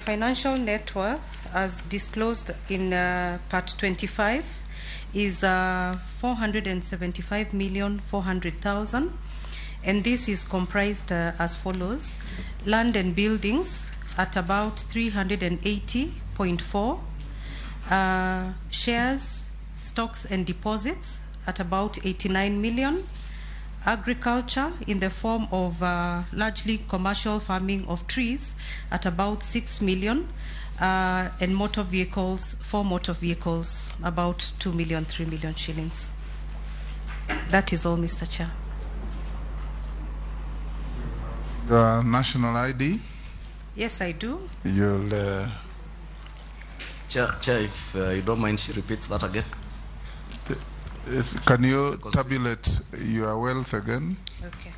Financial net worth, as disclosed in Part 25, is 475,400,000, and this is comprised as follows: land and buildings at about 380.4, shares, stocks and deposits at about 89 million, agriculture in the form of largely commercial farming of trees at about 6 million, and motor vehicles, 4 motor vehicles, about 2 million, 3 million shillings. That is all, Mr. Chair. Your national ID? Yes, I do. You'll... Chair, if you don't mind, she repeats that again. Can you tabulate your wealth again? Okay.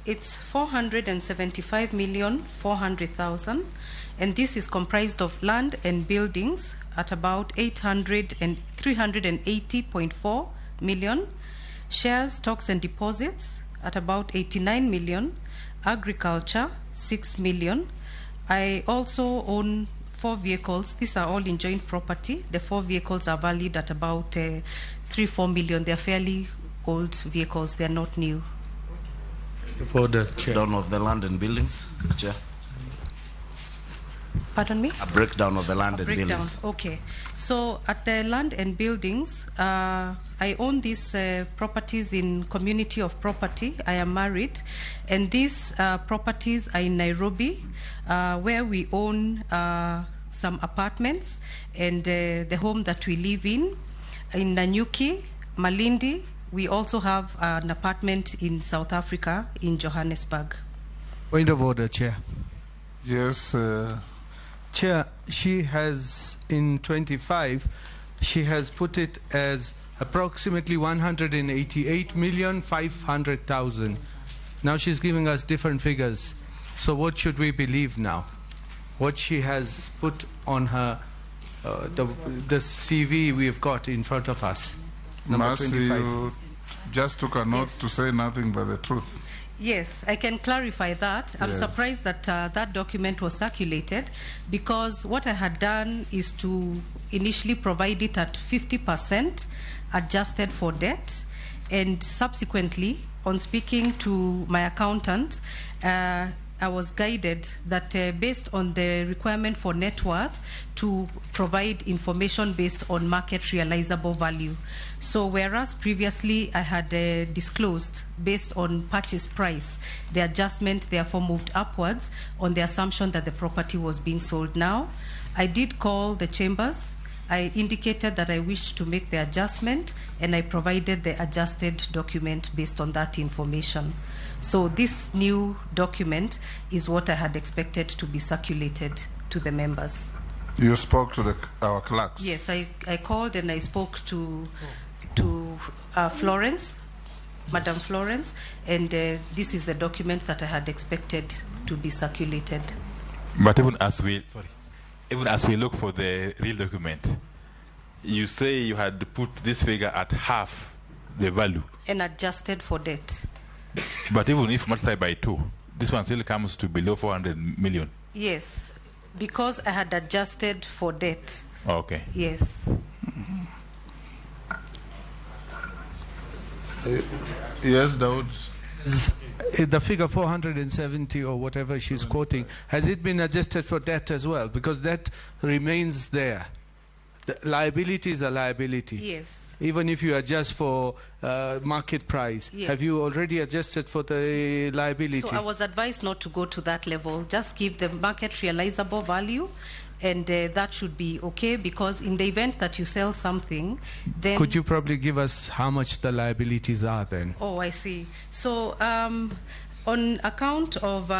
It's 475,400,000, and this is comprised of land and buildings at about 380.4 million, shares, stocks and deposits at about 89 million, agriculture 6 million. I also own 4 vehicles. These are all in joint property. The 4 vehicles are valued at about 3-4 million. They're fairly old vehicles. They're not new. For the breakdown of the land and buildings, Chair. Pardon me? A breakdown of the land and buildings. Okay. So at the land and buildings, I own these properties in community of property. I am married, and these properties are in Nairobi, where we own some apartments and the home that we live in Nanyuki, Malindi. We also have an apartment in South Africa, in Johannesburg. Point of order, Chair. Yes. Chair, she has, in 25, she has put it as approximately 188,500,000. Now she's giving us different figures. So what should we believe now? What she has put on her, the CV we've got in front of us. Mercy, you just took a note to say nothing but the truth. Yes, I can clarify that. I'm surprised that that document was circulated, because what I had done is to initially provide it at 50% adjusted for debt, and subsequently, on speaking to my accountant, I was guided that based on the requirement for net worth, to provide information based on market realizable value. So whereas previously I had disclosed based on purchase price, the adjustment therefore moved upwards on the assumption that the property was being sold. Now, I did call the chambers. I indicated that I wished to make the adjustment, and I provided the adjusted document based on that information. So this new document is what I had expected to be circulated to the members. You spoke to our clerks? Yes, I called and I spoke to Florence, Madam Florence, and this is the document that I had expected to be circulated. But even as we look for the real document, you say you had put this figure at half the value. And adjusted for debt. But even if multiplied by 2, this one still comes to below 400 million. Yes, because I had adjusted for debt. Okay. Yes. Yes, Daud. The figure 470 or whatever she's quoting, has it been adjusted for debt as well? Because that remains there. The liability is a liability. Yes. Even if you adjust for market price. Yes. Have you already adjusted for the liability? So I was advised not to go to that level. Just give the market realizable value, and that should be okay, because in the event that you sell something, then... Could you probably give us how much the liabilities are then? Oh, I see. So on account of...